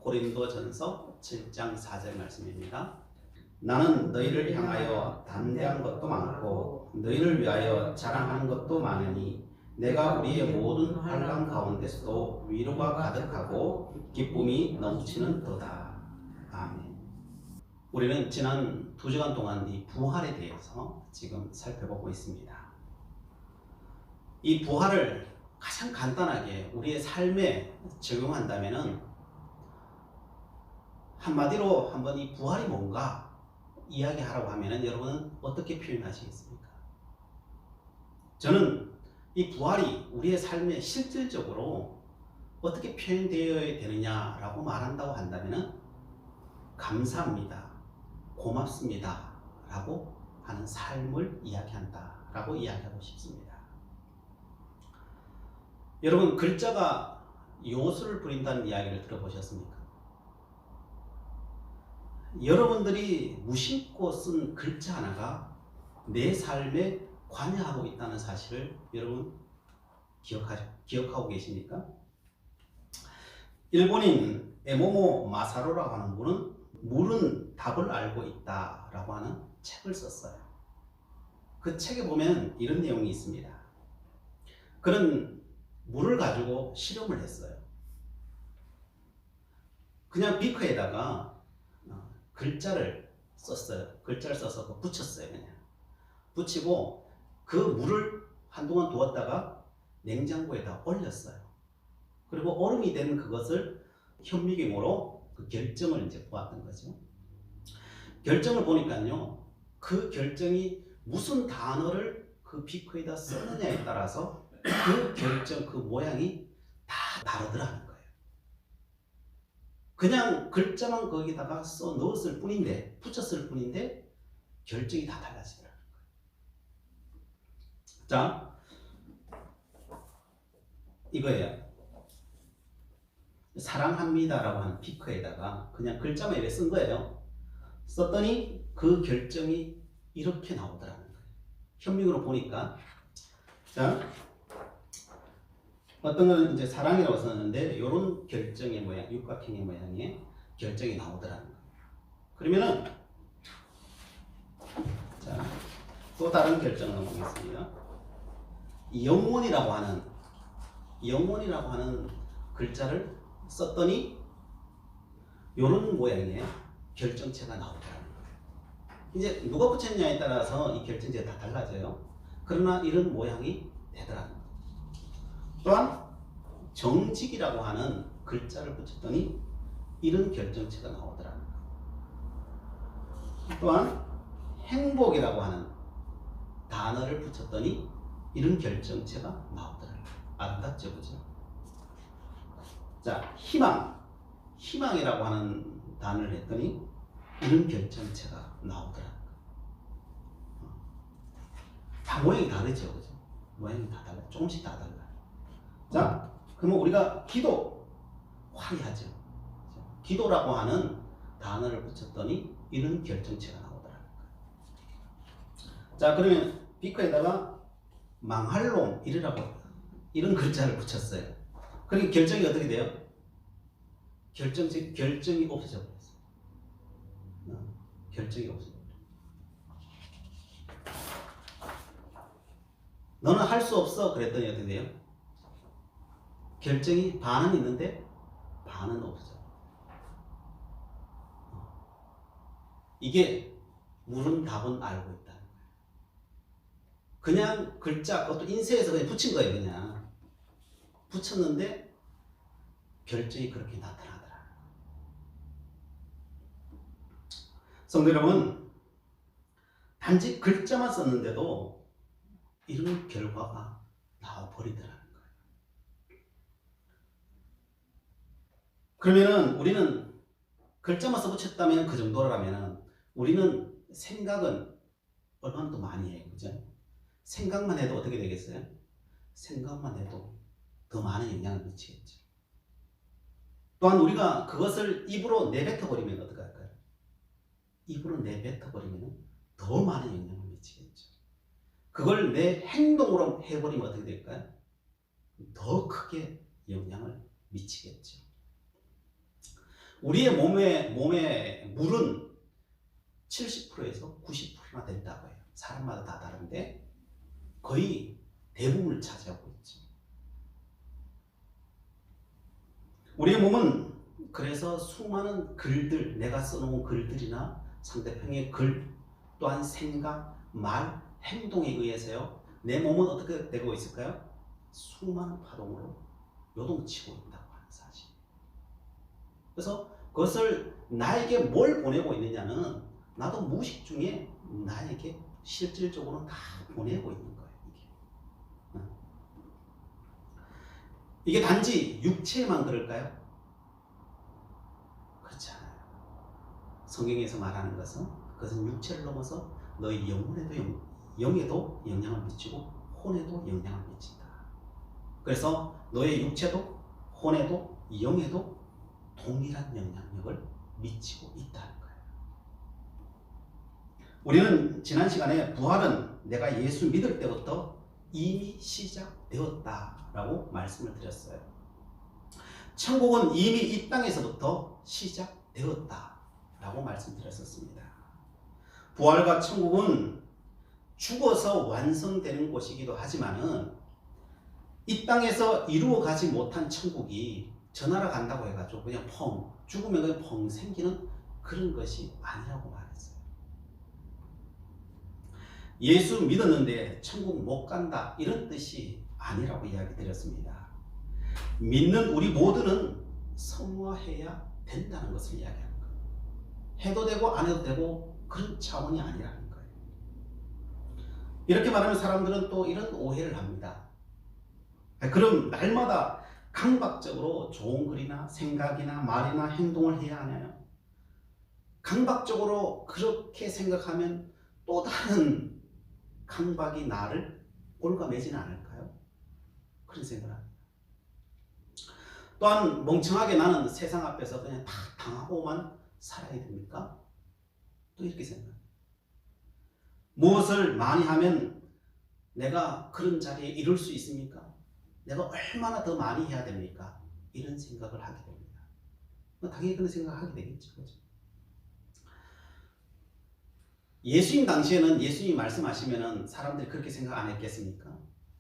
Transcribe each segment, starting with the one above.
고린도전서 7장 4절 말씀입니다. 나는 너희를 향하여 담대한 것도 많고 너희를 위하여 자랑하는 것도 많으니 내가 우리의 모든 환난 가운데서도 위로가 가득하고 기쁨이 넘치는도다. 아멘. 우리는 지난 2주간 동안 이 부활에 대해서 지금 살펴보고 있습니다. 이 부활을 가장 간단하게 우리의 삶에 적용한다면은 한마디로 한번 이 부활이 뭔가 이야기하라고 하면은 여러분은 어떻게 표현하시겠습니까? 저는 이 부활이 우리의 삶에 실질적으로 어떻게 표현되어야 되느냐라고 말한다고 한다면은 감사합니다, 고맙습니다 라고 하는 삶을 이야기한다 라고 이야기하고 싶습니다. 여러분, 글자가 요술을 부린다는 이야기를 들어보셨습니까? 여러분들이 무심코 쓴 글자 하나가 내 삶에 관여하고 있다는 사실을 여러분 기억하고 계십니까? 일본인 에모모 마사로라고 하는 분은 물은 답을 알고 있다라고 하는 책을 썼어요. 그 책에 보면 이런 내용이 있습니다. 그는 물을 가지고 실험을 했어요. 그냥 비커에다가 글자를 썼어요. 글자를 써서 붙였어요. 그냥 붙이고 그 물을 한동안 두었다가 냉장고에다 올렸어요. 그리고 얼음이 된 그것을 현미경으로 그 결정을 이제 보았던 거죠. 결정을 보니까요, 그 결정이 무슨 단어를 그 비커에다 썼느냐에 따라서 그 결정, 그 모양이 다 다르더라는 거예요. 그냥 글자만 거기다가 써 넣었을 뿐인데, 붙였을 뿐인데 결정이 다 달라지더라는 거예요. 자, 이거예요. 사랑합니다라고 하는 피커에다가 그냥 글자만 이렇게 쓴 거예요. 썼더니 그 결정이 이렇게 나오더라는 거예요. 현미경으로 보니까. 자, 어떤 거는 이제 사랑이라고 썼는데 이런 결정의 모양, 육각형의 모양의 결정이 나오더라는 거예요. 그러면은 자, 또 다른 결정을 보겠습니다. 영원이라고 하는 글자를 썼더니 이런 모양의 결정체가 나오더라는 거예요. 이제 누가 붙였냐에 따라서 이 결정체가 다 달라져요. 그러나 이런 모양이 되더라는 거예요. 또한 정직이라고 하는 글자를 붙였더니 이런 결정체가 나오더라는 거예요. 또한 행복이라고 하는 단어를 붙였더니 이런 결정체가 나오더라는 거예요. 아름답죠, 그죠? 자, 희망이라고 하는 단어를 했더니 이런 결정체가 나오더라는 거예요. 다 모양이 다르죠, 그죠? 모양이 다 달라요. 조금씩 다 달라요. 자, 그러면 우리가 기도, 화려하죠. 기도라고 하는 단어를 붙였더니 이런 결정체가 나오더라는 거예요. 자, 그러면 비커에다가 망할 놈 이런 글자를 붙였어요. 그러니까 결정이 어떻게 돼요? 결정이 없어져 버렸어요. 결정이 없어져 버렸어요. 너는 할 수 없어 그랬더니 어떻게 돼요? 결정이 반은 있는데 반은 없어져. 이게 물은 답은 알고 있다는 거예요. 그냥 글자, 그것도 인쇄해서 그냥 붙인 거예요. 그냥 붙였는데 결정이 그렇게 나타나더라. 성도 여러분, 단지 글자만 썼는데도 이런 결과가 나와버리더라는 거예요. 그러면은 우리는 글자만 써붙였다면 그 정도라면은 우리는 생각은 얼마나 더 많이 해요, 그죠? 생각만 해도 어떻게 되겠어요? 생각만 해도 더 많은 영향을 미치겠죠. 또한 우리가 그것을 입으로 내뱉어버리면 어떻게 할까요? 입으로 내뱉어버리면 더 많은 영향을 미치겠죠. 그걸 내 행동으로 해버리면 어떻게 될까요? 더 크게 영향을 미치겠죠. 우리의 몸에 물은 70%에서 90%나 된다고 해요. 사람마다 다 다른데 거의 대부분을 차지하고 있죠. 우리의 몸은 그래서 수많은 글들, 내가 써놓은 글들이나 상대편의 글, 또한 생각, 말, 행동에 의해서요, 내 몸은 어떻게 되고 있을까요? 수많은 파동으로 요동치고 있다고 하는 사실. 그래서 그것을 나에게 뭘 보내고 있느냐는 나도 무의식 중에 나에게 실질적으로 다 보내고 있는 거예요. 이게 단지 육체에만 그럴까요? 그렇지 않아요. 성경에서 말하는 것은 그것은 육체를 넘어서 너희 영에도 영향을 미치고 혼에도 영향을 미친다. 그래서 너의 육체도 혼에도 영에도 동일한 영향력을 미치고 있다는 거예요. 우리는 지난 시간에 부활은 내가 예수 믿을 때부터 이미 시작되었다라고 말씀을 드렸어요. 천국은 이미 이 땅에서부터 시작되었다라고 말씀드렸었습니다. 부활과 천국은 죽어서 완성되는 곳이기도 하지만은 이 땅에서 이루어가지 못한 천국이 저 나라 간다고 해가지고 그냥 죽으면 그냥 펑 생기는 그런 것이 아니라고 말했어요. 예수 믿었는데 천국 못 간다 이런 뜻이 아니라고 이야기 드렸습니다. 믿는 우리 모두는 성화해야 된다는 것을 이야기하는 거예요. 해도 되고 안 해도 되고 그런 차원이 아니라는 거예요. 이렇게 말하면 사람들은 또 이런 오해를 합니다. 그럼 날마다 강박적으로 좋은 글이나 생각이나 말이나 행동을 해야 하나요? 강박적으로 그렇게 생각하면 또 다른 강박이 나를 올가매지는 않을까요? 그런 생각을 합니다. 또한 멍청하게 나는 세상 앞에서 그냥 다 당하고만 살아야 됩니까? 또 이렇게 생각합니다. 무엇을 많이 하면 내가 그런 자리에 이룰 수 있습니까? 내가 얼마나 더 많이 해야 됩니까? 이런 생각을 하게 됩니다. 당연히 그런 생각을 하게 되겠죠. 그렇죠? 예수님 당시에는 예수님이 말씀하시면은 사람들이 그렇게 생각 안 했겠습니까?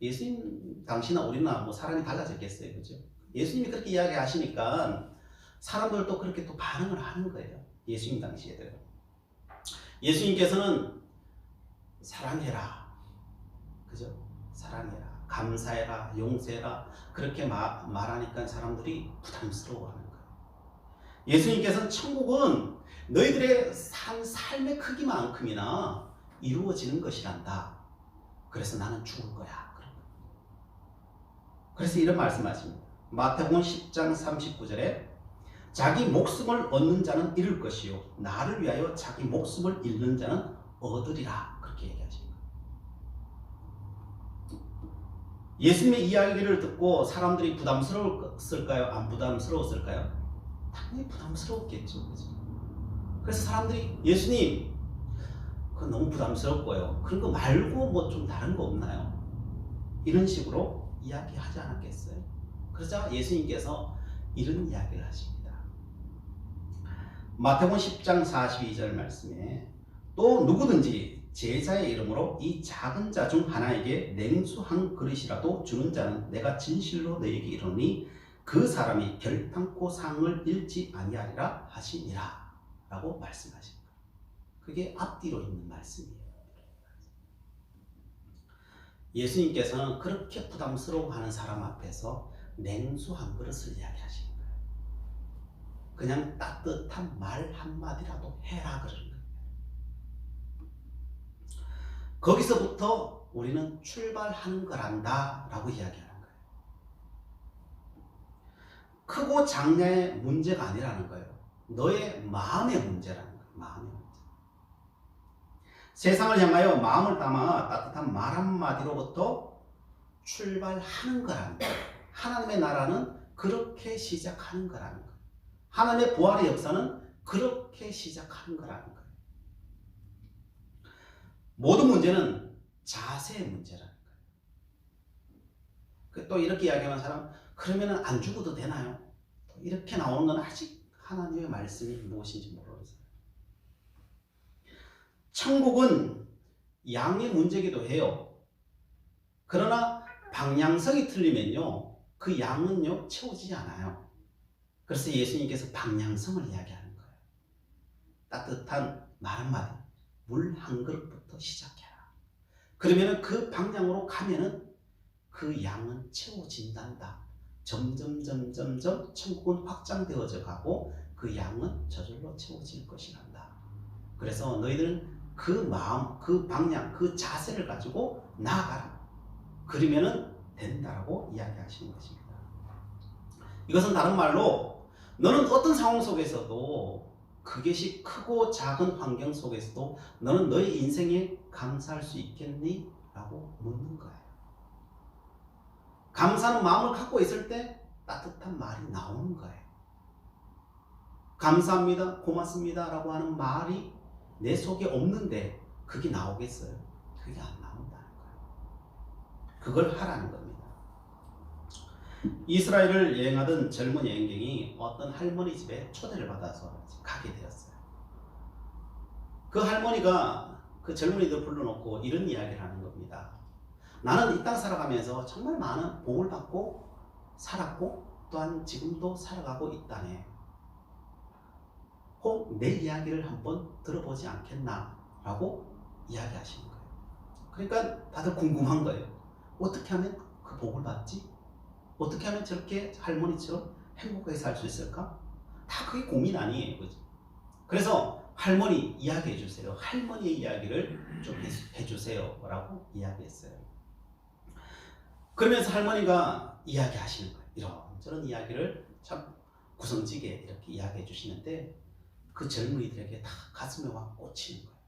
예수님 당시나 우리나 뭐 사람이 달라졌겠어요. 그죠? 예수님이 그렇게 이야기하시니까 사람들도 그렇게 또 반응을 하는 거예요. 예수님 당시에도요. 예수님께서는 사랑해라. 그죠? 사랑해라. 감사해라. 용서해라. 그렇게 말하니까 사람들이 부담스러워하는 거예요. 예수님께서는 천국은 너희들의 산 삶의 크기만큼이나 이루어지는 것이란다. 그래서 나는 죽을 거야. 그래서 이런 말씀하십니다. 마태복음 10장 39절에 자기 목숨을 얻는 자는 잃을 것이요 나를 위하여 자기 목숨을 잃는 자는 얻으리라. 그렇게 얘기하십니다. 예수님의 이야기를 듣고 사람들이 부담스러웠을까요? 안 부담스러웠을까요? 당연히 부담스러웠겠죠. 그죠? 그래서 사람들이 예수님 그건 너무 부담스럽고요. 그런 거 말고 뭐 좀 다른 거 없나요? 이런 식으로 이야기하지 않았겠어요? 그러자 예수님께서 이런 이야기를 하십니다. 마태복음 10장 42절 말씀에 또 누구든지 제자의 이름으로 이 작은 자 중 하나에게 냉수 한 그릇이라도 주는 자는 내가 진실로 너희에게 이르노니 그 사람이 결탄코 상을 잃지 아니하리라 하시니라 라고 말씀하십니다. 그게 앞뒤로 있는 말씀이에요. 예수님께서는 그렇게 부담스러워하는 사람 앞에서 냉수 한 그릇을 이야기하시는 거예요. 그냥 따뜻한 말 한마디라도 해라 그러는 거예요. 거기서부터 우리는 출발하는 거란다 라고 이야기하는 거예요. 크고 작냐의 문제가 아니라는 거예요. 너의 마음의 문제라는 거예요. 마음의 문제. 세상을 향하여 마음을 담아 따뜻한 말 한마디로부터 출발하는 거라는 거예요. 하나님의 나라는 그렇게 시작하는 거라는 거예요. 하나님의 부활의 역사는 그렇게 시작하는 거라는 거예요. 모든 문제는 자세의 문제라는 거예요. 또 이렇게 이야기하는 사람, 그러면 안 죽어도 되나요? 이렇게 나오는 건 아직 하나님의 말씀이 무엇인지 모르겠어요. 천국은 양의 문제이기도 해요. 그러나 방향성이 틀리면요, 그 양은요 채워지지 않아요. 그래서 예수님께서 방향성을 이야기하는 거예요. 따뜻한 말 한마디, 물 한 그릇부터 시작해라. 그러면 그 방향으로 가면은 그 양은 채워진단다. 점점 천국은 확장되어져 가고 그 양은 저절로 채워질 것이란다. 그래서 너희들은 그 마음, 그 방향, 그 자세를 가지고 나아가라. 그러면은 된다라고 이야기하시는 것입니다. 이것은 다른 말로 너는 어떤 상황 속에서도, 그것이 크고 작은 환경 속에서도 너는 너의 인생에 감사할 수 있겠니? 라고 묻는 거예요. 감사하는 마음을 갖고 있을 때 따뜻한 말이 나오는 거예요. 감사합니다, 고맙습니다 라고 하는 말이 내 속에 없는데 그게 나오겠어요? 그게 안 나온다는 거예요. 그걸 하라는 겁니다. 이스라엘을 여행하던 젊은 여행객이 어떤 할머니 집에 초대를 받아서 가게 되었어요. 그 할머니가 그 젊은이들 불러놓고 이런 이야기를 하는 겁니다. 나는 이 땅 살아가면서 정말 많은 복을 받고 살았고 또한 지금도 살아가고 있다네. 혹 내 이야기를 한번 들어보지 않겠나? 라고 이야기하시는 거예요. 그러니까 다들 궁금한 거예요. 어떻게 하면 그 복을 받지? 어떻게 하면 저렇게 할머니처럼 행복하게 살 수 있을까? 다 그게 고민 아니에요. 그죠? 그래서 할머니 이야기해 주세요. 할머니의 이야기를 좀 해주세요. 라고 이야기했어요. 그러면서 할머니가 이야기하시는 거예요. 이런저런 이야기를 참 구성지게 이렇게 이야기해 주시는데 그 젊은이들에게 다 가슴에 와 꽂히는 거예요.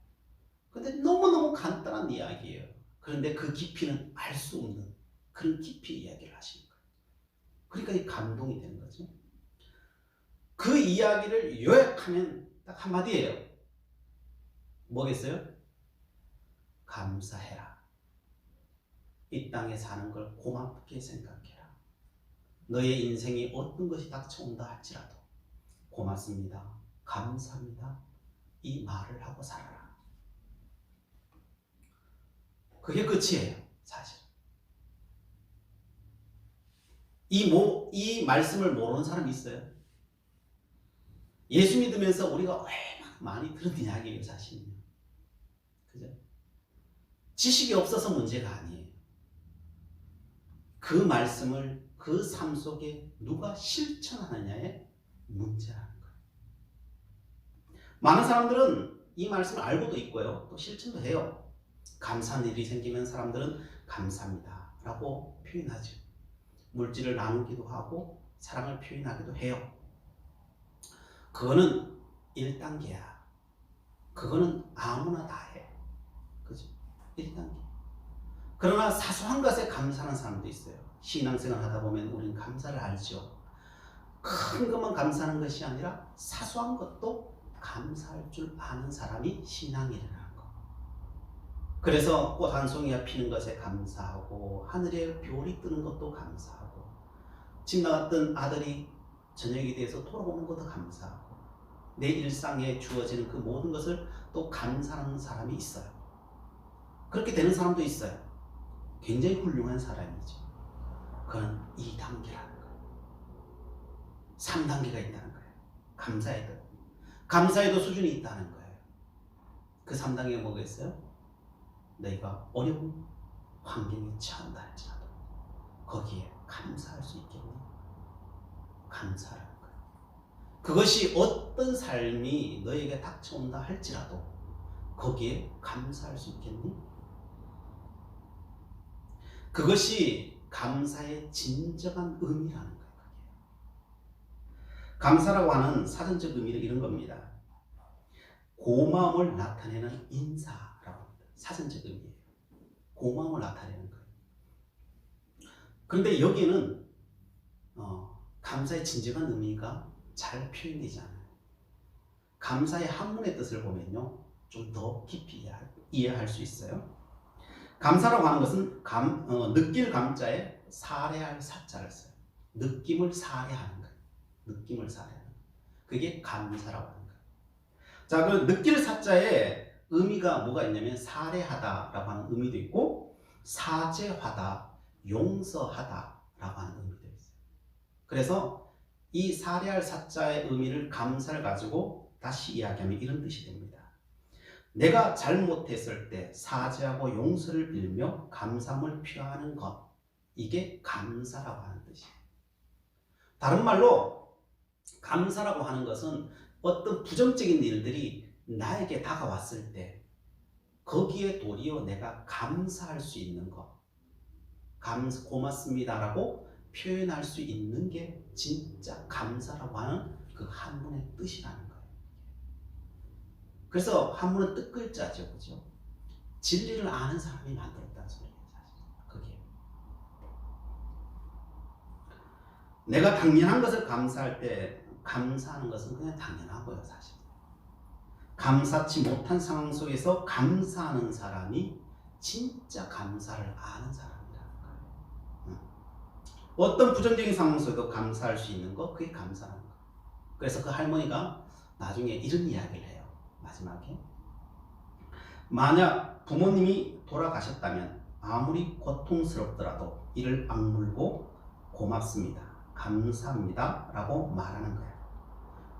근데 너무너무 간단한 이야기예요. 그런데 그 깊이는 알 수 없는 그런 깊이 이야기를 하시는 거예요. 그러니까 감동이 되는 거죠. 그 이야기를 요약하면 딱 한마디예요. 뭐겠어요? 감사해라. 이 땅에 사는 걸 고맙게 생각해라. 너의 인생에 어떤 것이 닥쳐온다 할지라도 고맙습니다, 감사합니다, 이 말을 하고 살아라. 그게 끝이에요. 사실 이 말씀을 모르는 사람이 있어요? 예수 믿으면서 우리가 얼마나 많이 들은 이야기예요. 사실은요. 그죠? 지식이 없어서 문제가 아니에요. 그 말씀을 그 삶 속에 누가 실천하느냐의 문제라는 거예요. 많은 사람들은 이 말씀을 알고도 있고요, 또 실천도 해요. 감사한 일이 생기면 사람들은 감사합니다 라고 표현하죠. 물질을 나누기도 하고 사랑을 표현하기도 해요. 그거는 1단계야. 그거는 아무나 다 해. 그죠? 1단계. 그러나 사소한 것에 감사하는 사람도 있어요. 신앙생활 하다 보면 우리는 감사를 알죠. 큰 것만 감사하는 것이 아니라 사소한 것도 감사할 줄 아는 사람이 신앙이라는 거. 그래서 꽃 한 송이가 피는 것에 감사하고 하늘에 별이 뜨는 것도 감사하고 집 나갔던 아들이 저녁에 대해서 돌아오는 것도 감사하고 내 일상에 주어지는 그 모든 것을 또 감사하는 사람이 있어요. 그렇게 되는 사람도 있어요. 굉장히 훌륭한 사람이죠. 그건 2단계라는 거예요. 3단계가 있다는 거예요. 감사에도 수준이 있다는 거예요. 그 3단계가 뭐겠어요? 너희가 어려운 환경에 처한다 할지라도 거기에 감사할 수 있겠니? 감사라는 거예요. 그것이 어떤 삶이 너에게 닥쳐온다 할지라도 거기에 감사할 수 있겠니? 그것이 감사의 진정한 의미라는 거예요. 감사라고 하는 사전적 의미는 이런 겁니다. 고마움을 나타내는 인사라고 합니다. 사전적 의미예요. 고마움을 나타내는 거예요. 그런데 여기는 감사의 진정한 의미가 잘 표현되지 않아요. 감사의 한문의 뜻을 보면요, 좀 더 깊이 이해할 수 있어요. 감사라고 하는 것은 느낄 감자에 사례할 사자를 써요. 느낌을 사례하는 거예요. 느낌을 사례하는 거예요. 그게 감사라고 하는 거예요. 자, 그 느낄 사자에 의미가 뭐가 있냐면 사례하다라고 하는 의미도 있고 사죄하다, 용서하다라고 하는 의미도 있어요. 그래서 이 사례할 사자의 의미를 감사를 가지고 다시 이야기하면 이런 뜻이 됩니다. 내가 잘못했을 때 사죄하고 용서를 빌며 감사함을 표하는 것, 이게 감사라고 하는 뜻이에요. 다른 말로 감사라고 하는 것은 어떤 부정적인 일들이 나에게 다가왔을 때 거기에 도리어 내가 감사할 수 있는 것, 고맙습니다라고 표현할 수 있는 게 진짜 감사라고 하는 그 한문의 뜻이라는 거예요. 그래서 한문은 뜻글자죠, 그죠? 진리를 아는 사람이 만들었다는 소리예요, 사실. 그게. 내가 당연한 것을 감사할 때 감사하는 것은 그냥 당연하고요, 사실. 감사치 못한 상황 속에서 감사하는 사람이 진짜 감사를 아는 사람이라는 거예요. 어떤 부정적인 상황 속에도 감사할 수 있는 거, 그게 감사라는 거예요. 그래서 그 할머니가 나중에 이런 이야기를 해요. 마지막에 만약 부모님이 돌아가셨다면 아무리 고통스럽더라도 이를 악물고 고맙습니다, 감사합니다 라고 말하는 거야.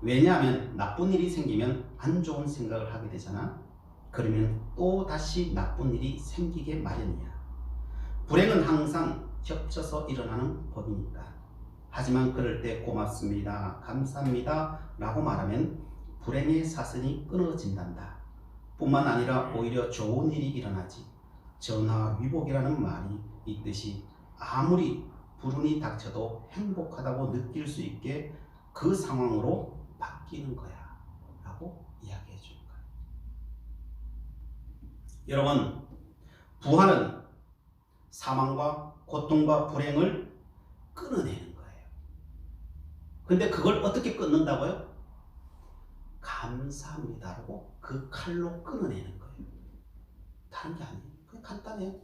왜냐하면 나쁜 일이 생기면 안 좋은 생각을 하게 되잖아. 그러면 또 다시 나쁜 일이 생기게 마련이야. 불행은 항상 겹쳐서 일어나는 법이니까. 하지만 그럴 때 고맙습니다, 감사합니다 라고 말하면 불행의 사슬이 끊어진단다. 뿐만 아니라 오히려 좋은 일이 일어나지. 전화위복이라는 말이 있듯이 아무리 불운이 닥쳐도 행복하다고 느낄 수 있게 그 상황으로 바뀌는 거야 라고 이야기해 주는 거야. 여러분, 부활은 사망과 고통과 불행을 끊어내는 거예요. 근데 그걸 어떻게 끊는다고요? 감사합니다라고 그 칼로 끊어내는 거예요. 다른 게 아니에요. 그냥 간단해요.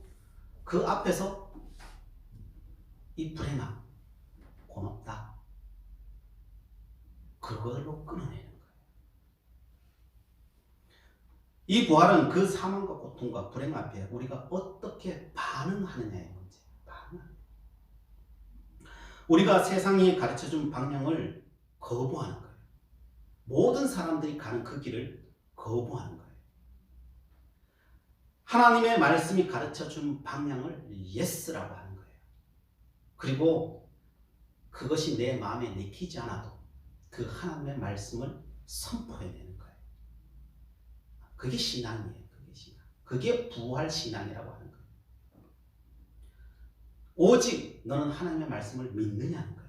그 앞에서 이 불행아, 고맙다, 그걸로 끊어내는 거예요. 이 부활은 그 사망과 고통과 불행 앞에 우리가 어떻게 반응하느냐의 문제예요. 우리가 세상이 가르쳐준 방향을 거부하는 거예요. 모든 사람들이 가는 그 길을 거부하는 거예요. 하나님의 말씀이 가르쳐준 방향을 예스라고 하는 거예요. 그리고 그것이 내 마음에 내키지 않아도 그 하나님의 말씀을 선포해내는 거예요. 그게 신앙이에요. 그게 신앙. 그게 부활 신앙이라고 하는 거예요. 오직 너는 하나님의 말씀을 믿느냐는 거예요.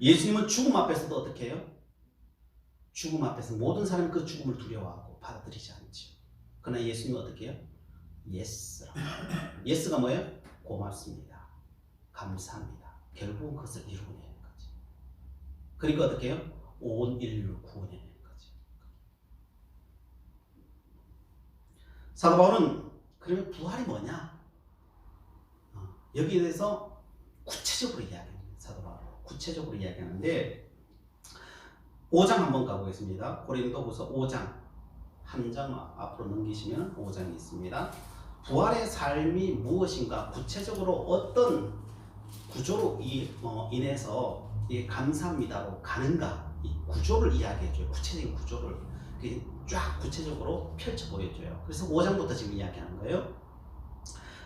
예수님은 죽음 앞에서도 어떻게 해요? 죽음 앞에서 모든 사람이 그 죽음을 두려워하고 받아들이지 않죠. 그러나 예수님은 어떻게 해요? 예스라고. 예스가 뭐예요? 고맙습니다, 감사합니다. 결국은 그것을 이루어내는 거죠. 그러니까 어떻게 해요? 온 인류를 구원해내는 거죠. 사도 바울은 그러면 부활이 뭐냐? 여기에 대해서 구체적으로 이야기합니다. 사도 바울 구체적으로 이야기하는데 5장 한번 가보겠습니다. 고린도후서 5장 한 장 앞으로 넘기시면 5장이 있습니다. 부활의 삶이 무엇인가, 구체적으로 어떤 구조로 인해서 감사합니다로 가는가, 이 구조를 이야기해줘요. 구체적인 구조를 쫙 구체적으로 펼쳐 보여줘요. 그래서 5장부터 지금 이야기하는 거예요.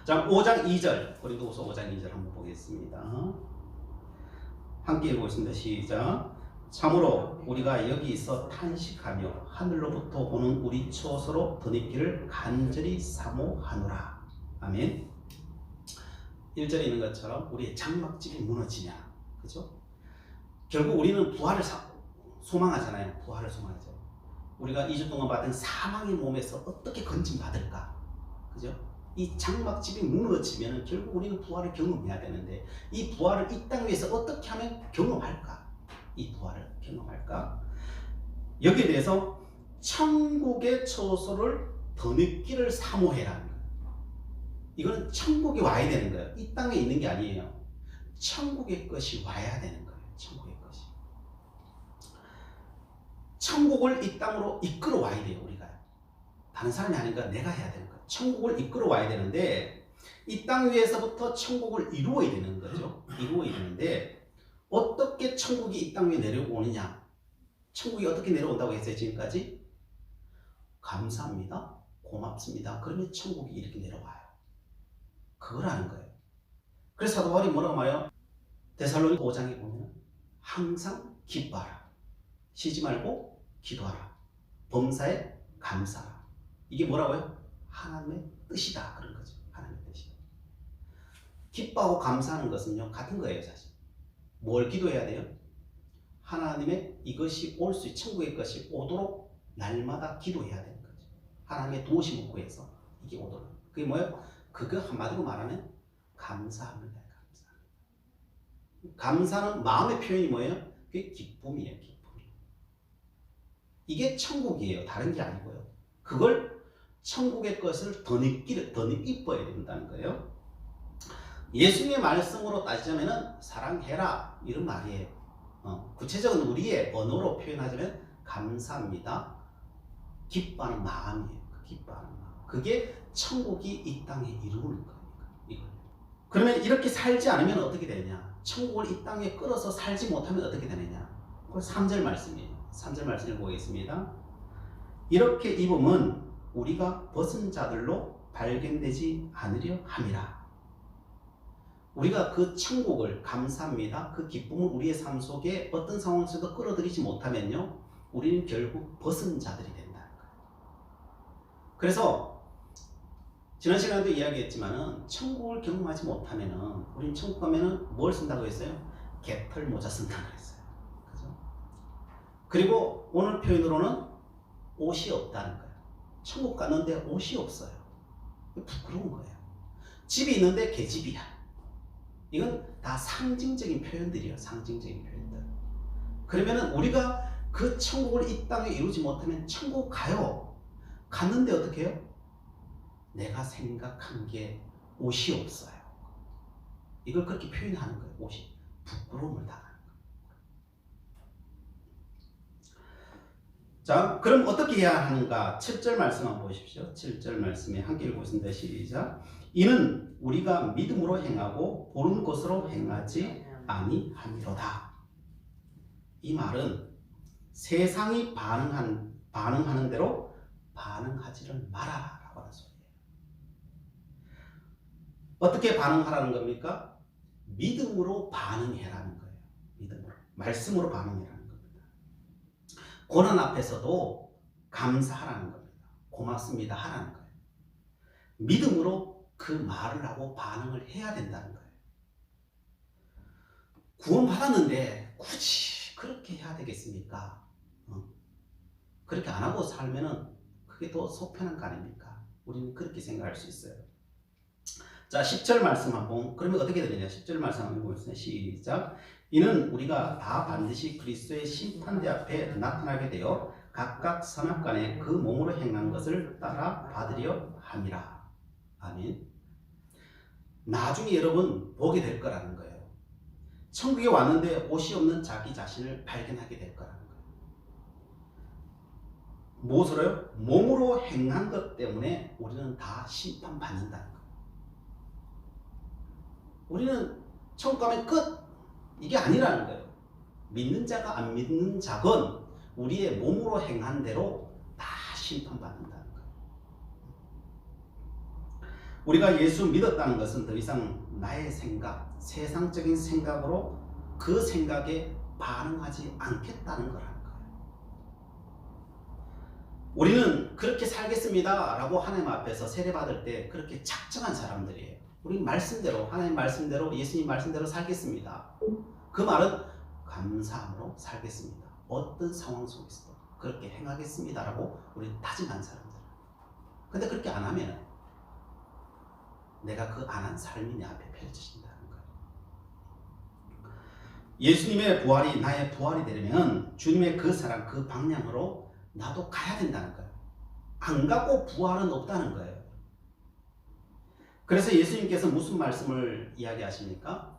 자, 5장 2절, 고린도후서 5장 2절 한번 보겠습니다. 함께 읽어보겠습니다. 시작. 참으로 우리가 여기서 탄식하며 하늘로부터 오는 우리 처소로 더늦기를 간절히 사모하노라. 아멘. 1절에 있는 것처럼 우리의 장막집이 무너지냐, 그죠? 결국 우리는 부활을 소망하잖아요. 부활을 소망하죠. 우리가 2주 동안 받은 사망의 몸에서 어떻게 건진받을까, 그죠? 이 장막집이 무너지면 결국 우리는 부활을 경험해야 되는데, 이 부활을 이 땅 위에서 어떻게 하면 경험할까? 이 부활을 경험할까? 여기에 대해서 천국의 처소를 더늦기를 사모해라는 거예요. 이거는 천국이 와야 되는 거예요. 이 땅에 있는 게 아니에요. 천국의 것이 와야 되는 거예요. 천국의 것이. 천국을 이 땅으로 이끌어 와야 돼요. 우리가 다른 사람이 아니니까 내가 해야 되는 거예요. 천국을 이끌어 와야 되는데 이 땅 위에서부터 천국을 이루어야 되는 거죠. 이루어야 되는데 어떻게 천국이 이 땅 위에 내려오느냐? 천국이 어떻게 내려온다고 했어요? 지금까지 감사합니다, 고맙습니다. 그러면 천국이 이렇게 내려와요. 그걸 하는 거예요. 그래서 사도 바울이 뭐라고 말해요? 데살로니가 5장에 보면 항상 기뻐하라, 쉬지 말고 기도하라, 범사에 감사하라. 이게 뭐라고요? 하나님의 뜻이다 그런 거죠. 하나님의 뜻이다. 기뻐하고 감사하는 것은요 같은 거예요. 사실 뭘 기도해야 돼요? 하나님의 이것이 올 수, 천국의 것이 오도록 날마다 기도해야 되는 거죠. 하나님의 도우심을 구해서 이게 오도록. 그게 뭐예요? 그거 한마디로 말하면 감사합니다. 감사는 마음의 표현이 뭐예요? 그게 기쁨이에요. 기쁨. 이게 천국이에요. 다른 게 아니고요. 그걸 천국의 것을 더 이뻐야 된다는 거예요. 예수님의 말씀으로 따지자면 사랑해라 이런 말이에요. 구체적인 우리의 언어로 표현하자면 감사합니다. 기뻐하는 마음이에요. 기뻐하는 마음. 그게 천국이 이 땅에 이루는 거예요. 이걸. 그러면 이렇게 살지 않으면 어떻게 되냐? 천국을 이 땅에 끌어서 살지 못하면 어떻게 되느냐? 그걸 3절 말씀이에요. 3절 말씀을 보겠습니다. 이렇게 입음은 우리가 벗은 자들로 발견되지 않으려 함이라. 우리가 그 천국을 감사합니다. 그 기쁨을 우리의 삶 속에 어떤 상황 속에도 끌어들이지 못하면요, 우리는 결국 벗은 자들이 된다는 거예요. 그래서 지난 시간에도 이야기했지만은 천국을 경험하지 못하면은 우리는 천국 가면은 뭘 쓴다고 했어요? 개털 모자 쓴다고 했어요. 그죠? 그리고 오늘 표현으로는 옷이 없다는 거예요. 천국 갔는데 옷이 없어요. 부끄러운 거예요. 집이 있는데 계집이야. 이건 다 상징적인 표현들이에요. 상징적인 표현들. 그러면은 우리가 그 천국을 이 땅에 이루지 못하면 천국 가요. 갔는데 어떻게 해요? 내가 생각한 게 옷이 없어요. 이걸 그렇게 표현하는 거예요. 옷이 부끄러움을 당하는 거예요. 자, 그럼 어떻게 해야 하는가? 7절 말씀 한번 보십시오. 7절 말씀에 함께 읽겠습니다. 시작. 이는 우리가 믿음으로 행하고 보는 것으로 행하지 아니함이로다. 이 말은 세상이 반응하는 대로 반응하지를 말아라 라고 하는 소리예요. 어떻게 반응하라는 겁니까? 믿음으로 반응해라는 거예요. 믿음으로. 말씀으로 반응해라는 겁니다. 고난 앞에서도 감사하라는 겁니다. 고맙습니다 하라는 거예요. 믿음으로 그 말을 하고 반응을 해야 된다는 거예요. 구원받았는데 굳이 그렇게 해야 되겠습니까? 그렇게 안 하고 살면은 그게 더 속편한 거 아닙니까? 우리는 그렇게 생각할 수 있어요. 자, 10절 말씀 한번, 그러면 어떻게 되느냐? 10절 말씀 한번 보겠습니다. 시작. 이는 우리가 다 반드시 그리스도의 심판대 앞에 나타나게 되어 각각 선악간에 그 몸으로 행한 것을 따라 받으려 함이라. 아멘. 나중에 여러분 보게 될 거라는 거예요. 천국에 왔는데 옷이 없는 자기 자신을 발견하게 될 거라는 거예요. 무엇으로요? 몸으로 행한 것 때문에 우리는 다 심판받는다는 거예요. 우리는 천국 가면 끝! 이게 아니라는 거예요. 믿는 자가 안 믿는 자건 우리의 몸으로 행한 대로 다 심판받는다는 거예요. 우리가 예수 믿었다는 것은 더 이상 나의 생각, 세상적인 생각으로 그 생각에 반응하지 않겠다는 거라는 거예요. 우리는 그렇게 살겠습니다 라고 하나님 앞에서 세례받을 때 그렇게 작정한 사람들이에요. 우리는 말씀대로, 하나님 말씀대로, 예수님 말씀대로 살겠습니다. 그 말은 감사함으로 살겠습니다. 어떤 상황 속에서도 그렇게 행하겠습니다 라고 우리는 다짐한 사람들. 근데 그렇게 안 하면 내가 그 안 한 삶이 내 앞에 펼쳐진다는 거예요. 예수님의 부활이 나의 부활이 되려면 주님의 그 사랑, 그 방향으로 나도 가야 된다는 거예요. 안 가고 부활은 없다는 거예요. 그래서 예수님께서 무슨 말씀을 이야기하십니까?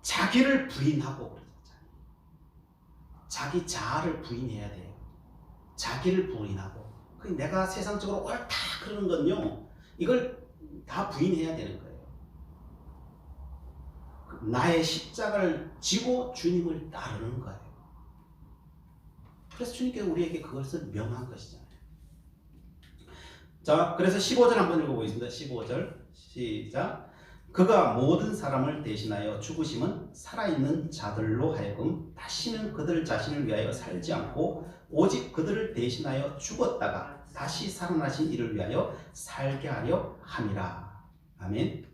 자기를 부인하고 그러셨잖아요. 자기 자아를 부인해야 돼요. 자기를 부인하고. 내가 세상적으로 옳다 그러는 건요, 이걸 다 부인해야 되는 거예요. 나의 십자가를 지고 주님을 따르는 거예요. 그래서 주님께서 우리에게 그것을 명한 것이잖아요. 자, 그래서 15절 한번 읽어보겠습니다. 15절 시작. 그가 모든 사람을 대신하여 죽으심은 살아있는 자들로 하여금 다시는 그들 자신을 위하여 살지 않고 오직 그들을 대신하여 죽었다가 다시 살아나신 이를 위하여 살게 하려 함이라. 아멘.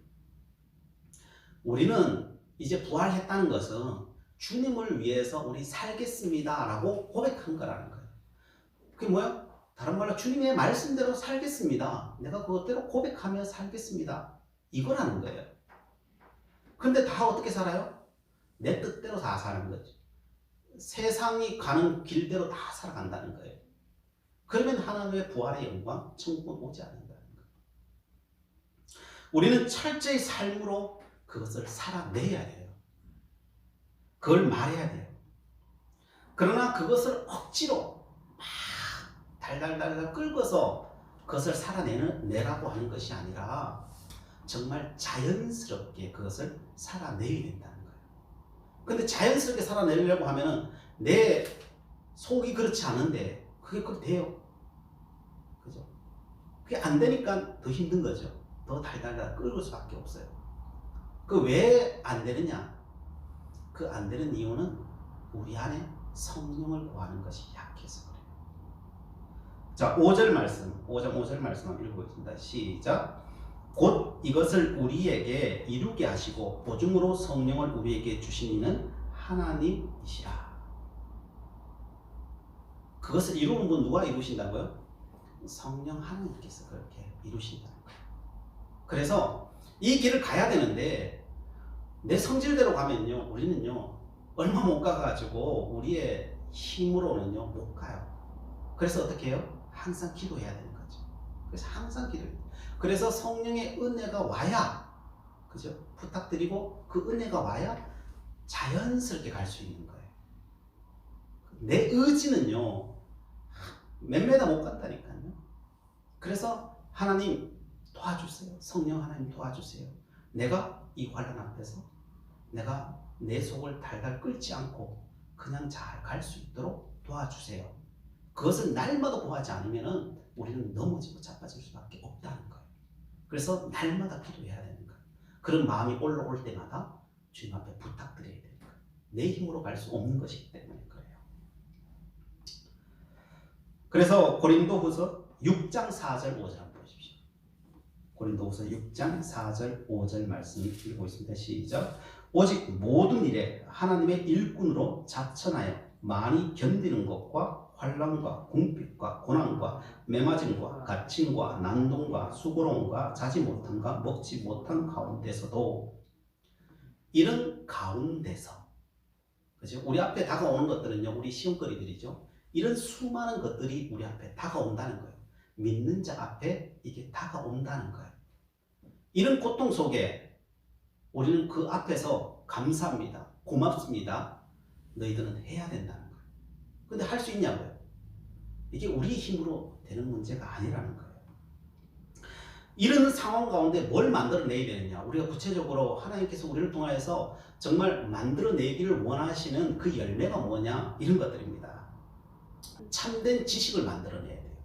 우리는 이제 부활했다는 것은 주님을 위해서 우리 살겠습니다 라고 고백한 거라는 거예요. 그게 뭐야? 다른 말로 주님의 말씀대로 살겠습니다. 내가 그것대로 고백하며 살겠습니다. 이거라는 거예요. 근데 다 어떻게 살아요? 내 뜻대로 다 사는 거죠. 세상이 가는 길대로 다 살아간다는 거예요. 그러면 하나님의 부활의 영광, 천국은 오지 않는다는 거예요. 우리는 철저히 삶으로 그것을 살아내야 돼요. 그걸 말해야 돼요. 그러나 그것을 억지로 막 달달달달 끌고서 그것을 살아내라고 하는 것이 아니라 정말 자연스럽게 그것을 살아내야 된다는 거예요. 근데 자연스럽게 살아내려고 하면은 내 속이 그렇지 않은데 그게 돼요. 그죠? 그게 안 되니까 더 힘든 거죠. 더 달달달 끌고 수밖에 없어요. 그 왜 안 되느냐? 그 안 되는 이유는 우리 안에 성령을 구하는 것이 약해서 그래요. 자, 5절 말씀, 5절 말씀 한번 읽어보겠습니다. 시작. 곧 이것을 우리에게 이루게 하시고 보증으로 성령을 우리에게 주신 이는 하나님이시라. 그것을 이루는 건 누가 이루신다고요? 성령 하나님께서 그렇게 이루신다는 거예요. 그래서 이 길을 가야 되는데 내 성질대로 가면요, 우리는요 얼마 못 가가지고 우리의 힘으로는요 못 가요. 그래서 어떻게 해요? 항상 기도해야 되는 거죠. 그래서 항상 기도해야 돼요. 그래서 성령의 은혜가 와야, 그죠? 부탁드리고 그 은혜가 와야 자연스럽게 갈 수 있는 거예요. 내 의지는요 몇 메다 못 간다니까요. 그래서 하나님 도와주세요. 성령 하나님 도와주세요. 내가 이 환난 앞에서 내가 내 속을 달달 끓지 않고 그냥 잘 갈 수 있도록 도와주세요. 그것을 날마다 구하지 않으면 우리는 넘어지고 자빠질 수밖에 없다는 거예요. 그래서 날마다 기도해야 되는 거예요. 그런 마음이 올라올 때마다 주님 앞에 부탁드려야 되는 거예요. 내 힘으로 갈 수 없는 것이기 때문에 그래요. 그래서 고린도후서 6장 4절 5절 한번 보십시오. 고린도후서 6장 4절 5절 말씀 읽고 있습니다. 시작. 오직 모든 일에 하나님의 일꾼으로 자천하여 많이 견디는 것과 환난과 궁핍과 고난과 매맞음과 갇힘과 난동과 수고로움과 자지 못함과 먹지 못한 가운데서도, 이런 가운데서, 그죠? 우리 앞에 다가오는 것들은요 우리 시험거리들이죠. 이런 수많은 것들이 우리 앞에 다가온다는 거예요. 믿는 자 앞에 이게 다가온다는 거예요. 이런 고통 속에 우리는 그 앞에서 감사합니다, 고맙습니다, 너희들은 해야 된다는 거예요. 근데 할 수 있냐고요? 이게 우리 힘으로 되는 문제가 아니라는 거예요. 이런 상황 가운데 뭘 만들어내야 되느냐? 우리가 구체적으로 하나님께서 우리를 통하여서 정말 만들어내기를 원하시는 그 열매가 뭐냐? 이런 것들입니다. 참된 지식을 만들어내야 돼요.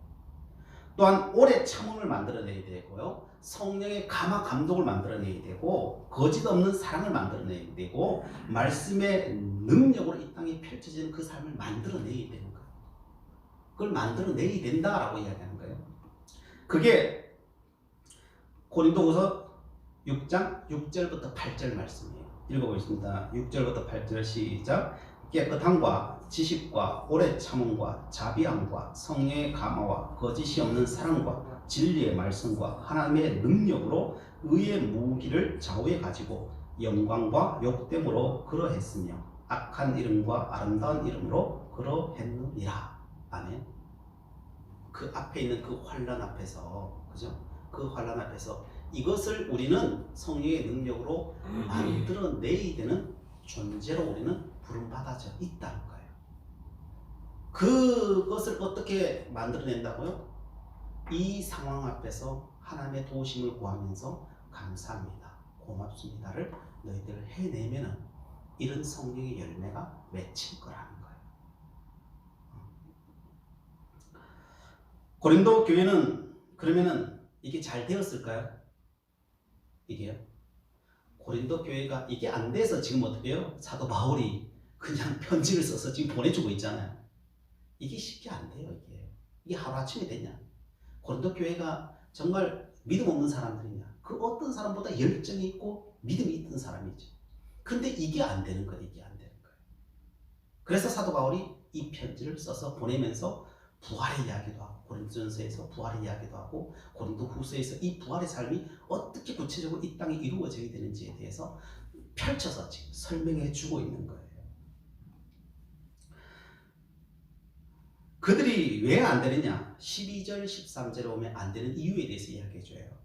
또한 오래 참음을 만들어내야 되고요. 성령의 감화 감동을 만들어내야 되고, 거짓 없는 사랑을 만들어내야 되고, 말씀의 능력으로 이 땅에 펼쳐지는 그 삶을 만들어내야 되는 거예요. 그걸 만들어내야 된다라고 이야기하는 거예요. 그게 고린도후서 6장 6절부터 8절 말씀이에요. 읽어보겠습니다. 6절부터 8절 시작. 깨끗함과 지식과 오래 참음과 자비함과 성령의 감화와 거짓이 없는 사랑과 진리의 말씀과 하나님의 능력으로 의의 무기를 좌우에 가지고 영광과 욕됨으로 그러했으며 악한 이름과 아름다운 이름으로 그러했느니라. 아멘. 그 앞에 있는 그 환난 앞에서, 그죠? 그 환난 앞에서 이것을 우리는 성령의 능력으로 만들어내야 되는 존재로 우리는 부름받아져 있다는 거예요. 그것을 어떻게 만들어낸다고요? 이 상황 앞에서 하나님의 도우심을 구하면서 감사합니다, 고맙습니다를 너희들 해내면은 이런 성령의 열매가 맺힐 거라는 거예요. 고린도 교회는 그러면은 이게 잘 되었을까요? 이게요? 고린도 교회가 이게 안 돼서 지금 어떻게 해요? 사도 바울이 그냥 편지를 써서 지금 보내주고 있잖아요. 이게 쉽게 안 돼요. 이게 하루아침에 되냐? 고린도 교회가 정말 믿음 없는 사람들이냐? 그 어떤 사람보다 열정이 있고 믿음이 있던 사람이죠. 근데 이게 안 되는 거예요. 이게 안 되는 거예요. 그래서 사도 바울이 이 편지를 써서 보내면서 부활의 이야기도 하고, 고린도전서에서 부활의 이야기도 하고, 고린도후서에서 이 부활의 삶이 어떻게 구체적으로 이 땅에 이루어져야 되는지에 대해서 펼쳐서 지금 설명해 주고 있는 거예요. 그들이 왜 안 되느냐? 12절 13절에 오면 안 되는 이유에 대해서 이야기해 줘요.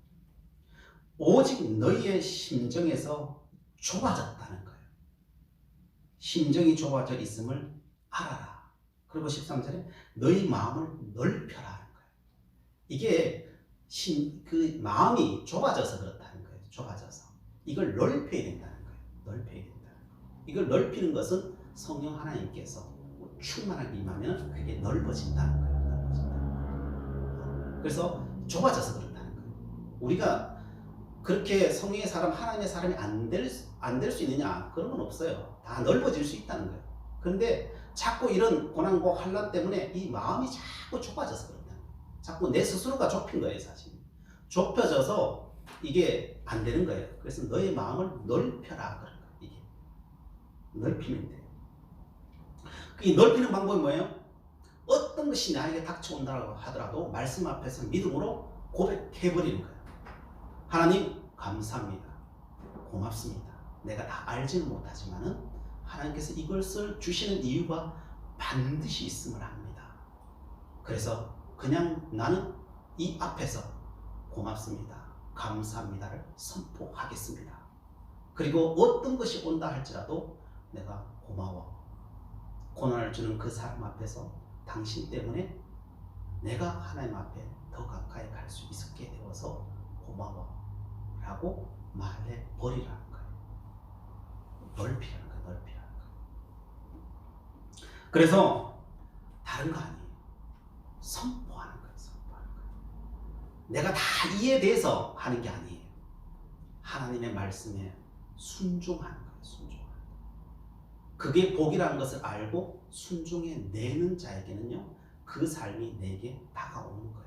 오직 너희의 심정에서 좁아졌다는 거예요. 심정이 좁아져 있음을 알아라. 그리고 13절에 너희 마음을 넓혀라 하는 거예요. 이게 그 마음이 좁아져서 그렇다는 거예요. 좁아져서. 이걸 넓혀야 된다는 거예요. 넓혀야 된다는 거예요. 이걸 넓히는 것은 성령 하나님께서 충만하게 임하면 그게 넓어진다는 거예요. 넓어진다는 거예요. 그래서 좁아져서 그렇다는 거예요. 우리가 그렇게 성령의 사람, 하나님의 사람이 안 될 수 있느냐? 그런 건 없어요. 다 넓어질 수 있다는 거예요. 그런데 자꾸 이런 고난과 환난 때문에 이 마음이 자꾸 좁아져서 그렇다는 거예요. 자꾸 내 스스로가 좁힌 거예요, 사실. 좁혀져서 이게 안 되는 거예요. 그래서 너의 마음을 넓혀라 그런 거예요. 이게 넓히면 돼요. 이 넓히는 방법이 뭐예요? 어떤 것이 나에게 닥쳐온다고 하더라도 말씀 앞에서 믿음으로 고백해버리는 거예요. 하나님 감사합니다, 고맙습니다. 내가 다 알지는 못하지만은 하나님께서 이것을 주시는 이유가 반드시 있음을 압니다. 그래서 그냥 나는 이 앞에서 고맙습니다, 감사합니다를 선포하겠습니다. 그리고 어떤 것이 온다 할지라도 내가 고마워, 고난을 주는 그 사람 앞에서 당신 때문에 내가 하나님 앞에 더 가까이 갈 수 있게 되어서 고마워 라고 말해버리라는 거예요. 넓히라는 거예요. 넓히라는 거예요. 그래서 다른 거 아니에요. 선포하는 거예요. 선포하는 거예요. 내가 다 이에 대해서 하는 게 아니에요. 하나님의 말씀에 순종하는 거예요. 순종하는 거예요. 그게 복이라는 것을 알고 순종해 내는 자에게는요, 그 삶이 내게 다가오는 거예요.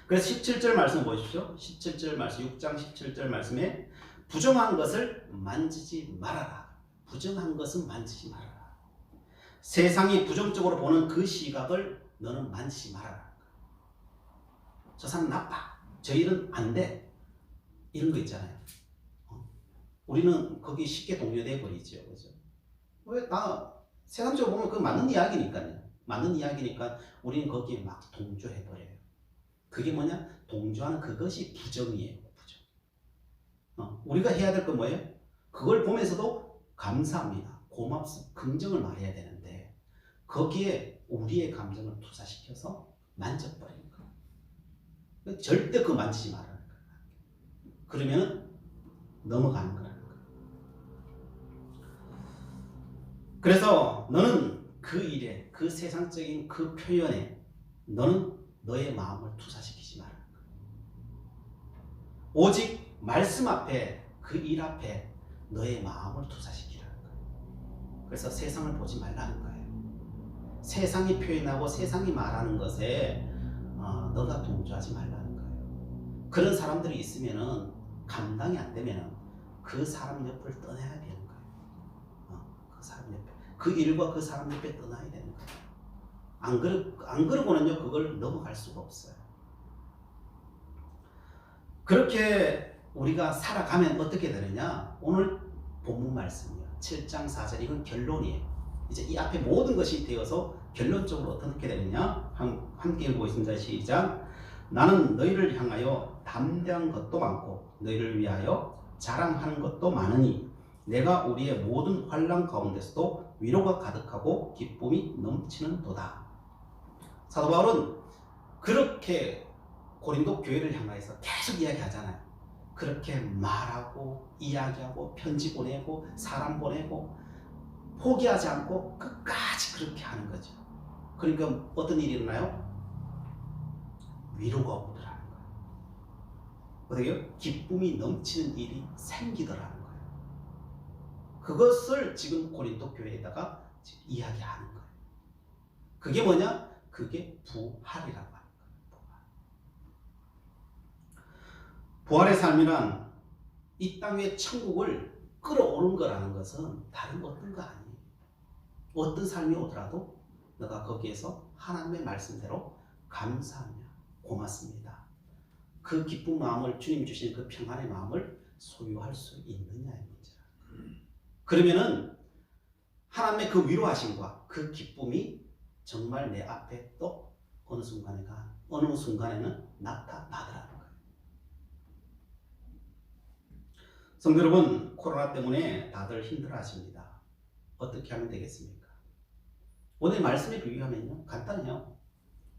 그래서 17절 말씀 보십시오. 17절 말씀, 6장 17절 말씀에 부정한 것을 만지지 말아라. 부정한 것은 만지지 말아라. 세상이 부정적으로 보는 그 시각을 너는 만지지 말아라. 저 사람 나빠, 저 일은 안 돼, 이런 거 있잖아요. 우리는 거기 쉽게 동요돼 버리죠. 그죠? 왜? 세상적으로 보면 그 맞는 이야기니까요. 맞는 이야기니까 우리는 거기에 막 동조해 버려요. 그게 뭐냐? 동조하는 그것이 부정이에요. 부정. 우리가 해야 될 건 뭐예요? 그걸 보면서도 감사합니다, 고맙습니다, 긍정을 말해야 되는데 거기에 우리의 감정을 투사시켜서 만져버리는 거예요. 절대 그거 만지지 말라는 거예요. 그러면 넘어가는 거라는 거예요. 그래서 너는 그 일에, 그 세상적인 그 표현에 너는 너의 마음을 투사시키지 말라는 거예요. 오직 말씀 앞에, 그 일 앞에 너의 마음을 투사시키라는 거예요. 그래서 세상을 보지 말라는 거예요. 세상이 표현하고 세상이 말하는 것에 너가 동조하지 말라는 거예요. 그런 사람들이 있으면은 감당이 안 되면은 그 사람 옆을 떠나야 되는 거예요. 그 사람 옆에, 그 일과 그 사람 옆에 떠나야 되는 거예요. 안 그러고는요, 그걸 넘어갈 수가 없어요. 그렇게 우리가 살아가면 어떻게 되느냐? 오늘 본문 말씀이에요. 7장 4절, 이건 결론이에요. 이제 이 앞에 모든 것이 되어서 결론적으로 어떻게 되느냐? 함께 읽어보겠습니다. 시작. 나는 너희를 향하여 담대한 것도 많고 너희를 위하여 자랑하는 것도 많으니 내가 우리의 모든 환난 가운데서도 위로가 가득하고 기쁨이 넘치는 도다. 사도 바울은 그렇게 고린도 교회를 향하여서 계속 이야기하잖아요. 그렇게 말하고 이야기하고 편지 보내고 사람 보내고 포기하지 않고 끝까지 그렇게 하는 거죠. 그러니까 어떤 일이 일어나요? 위로가 오더라는 거예요. 어떻게요? 기쁨이 넘치는 일이 생기더라는 거예요. 그것을 지금 고린도 교회에다가 지금 이야기하는 거예요. 그게 뭐냐? 그게 부활이라고 하는 거예요. 부활의 삶이란 이 땅의 천국을 끌어오는 거라는 것은 다른 어떤 거 아니에요. 어떤 삶이 오더라도 내가 거기에서 하나님의 말씀대로 감사하며 고맙습니다. 그 기쁜 마음을, 주님 주신 그 평안의 마음을 소유할 수 있느냐의 문제라. 그러면은 하나님의 그 위로하심과 그 기쁨이 정말 내 앞에 또 어느 순간에는 나타나더라는 거예요. 성도 여러분, 코로나 때문에 다들 힘들어하십니다. 어떻게 하면 되겠습니까? 오늘 말씀에 비유하면요, 간단해요.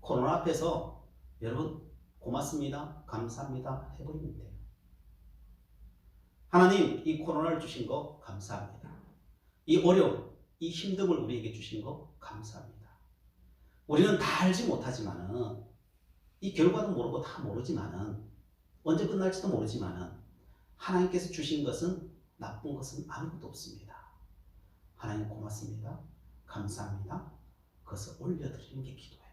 코로나 앞에서 여러분 고맙습니다, 감사합니다 해버리면 돼요. 하나님, 이 코로나를 주신 거 감사합니다. 이 어려움, 이 힘듦을 우리에게 주신 거 감사합니다. 우리는 다 알지 못하지만은, 이 결과도 모르고 다 모르지만은, 언제 끝날지도 모르지만은 하나님께서 주신 것은, 나쁜 것은 아무것도 없습니다. 하나님 고맙습니다, 감사합니다. 그것을 올려드리는 게 기도예요.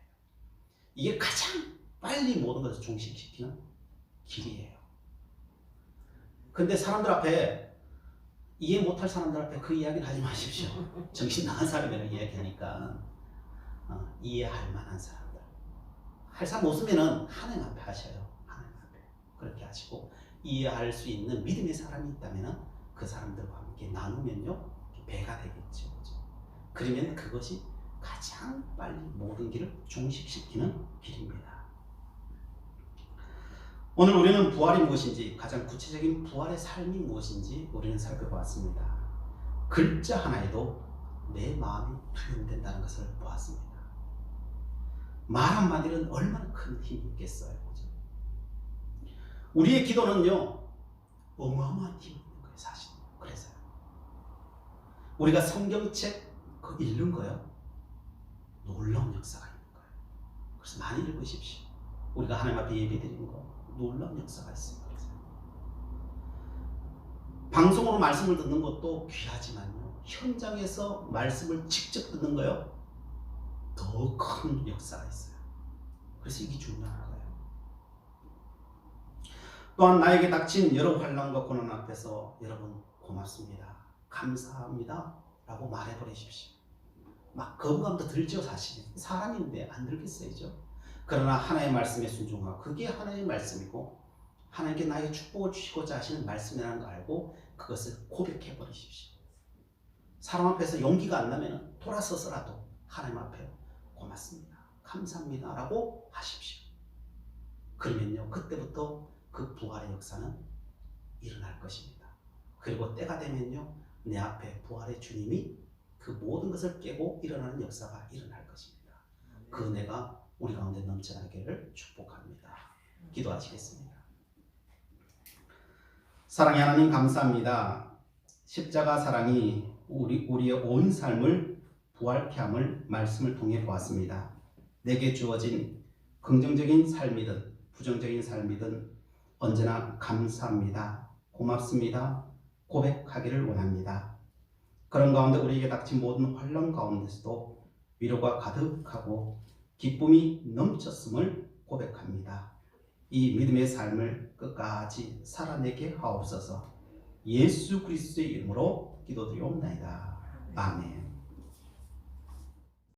이게 가장 빨리 모든 것을 종식시키는 길이에요. 근데 사람들 앞에, 이해 못할 사람들 앞에 그 이야기를 하지 마십시오. 정신 나간 사람이라고 이야기하니까 이해할 만한 사람들, 할 사람 없으면은 하나님 앞에 하셔요. 하나님 앞에 그렇게 하시고, 이해할 수 있는 믿음의 사람이 있다면은 그 사람들과 함께 나누면요, 배가 되겠죠. 그러면 그것이 가장 빨리 모든 길을 종식시키는 길입니다. 오늘 우리는 부활이 무엇인지, 가장 구체적인 부활의 삶이 무엇인지 우리는 살펴보았습니다. 글자 하나에도 내 마음이 투영된다는 것을 보았습니다. 말 한마디는 얼마나 큰 힘이 있겠어요. 그죠? 우리의 기도는요, 어마어마한 힘이 있는 거예요, 사실. 그래서요, 우리가 성경책 그 읽는 거요, 놀라운 역사가 있는 거예요. 그래서 많이 읽으십시오. 우리가 하나님 앞에 예배드리는 거 놀라운 역사가 있어요. 그래서 방송으로 말씀을 듣는 것도 귀하지만요, 현장에서 말씀을 직접 듣는 거요, 더 큰 역사가 있어요. 그래서 이게 중요한 거예요. 또한 나에게 닥친 여러 환난과 고난 앞에서 여러분 고맙습니다, 감사합니다 라고 말해버리십시오. 막 거부감도 들죠. 사실 사람인데 안 들겠어요. 그러나 하나의 말씀에 순종하고, 그게 하나의 말씀이고 하나님께 나에게 축복을 주시고자 하시는 말씀이라는 걸 알고 그것을 고백해 버리십시오. 사람 앞에서 용기가 안 나면 돌아서서라도 하나님 앞에 고맙습니다, 감사합니다 라고 하십시오. 그러면요, 그때부터 그 부활의 역사는 일어날 것입니다. 그리고 때가 되면요, 내 앞에 부활의 주님이 그 모든 것을 깨고 일어나는 역사가 일어날 것입니다. 그 은혜가 우리 가운데 넘쳐나기를 축복합니다. 기도하시겠습니다. 사랑의 하나님, 감사합니다. 십자가 사랑이 우리의 온 삶을 부활케 함을 말씀을 통해 보았습니다. 내게 주어진 긍정적인 삶이든 부정적인 삶이든 언제나 감사합니다, 고맙습니다 고백하기를 원합니다. 그런 가운데 우리에게 닥친 모든 환난 가운데서도 위로가 가득하고 기쁨이 넘쳤음을 고백합니다. 이 믿음의 삶을 끝까지 살아내게 하옵소서. 예수 그리스도의 이름으로 기도드리옵나이다. 아멘.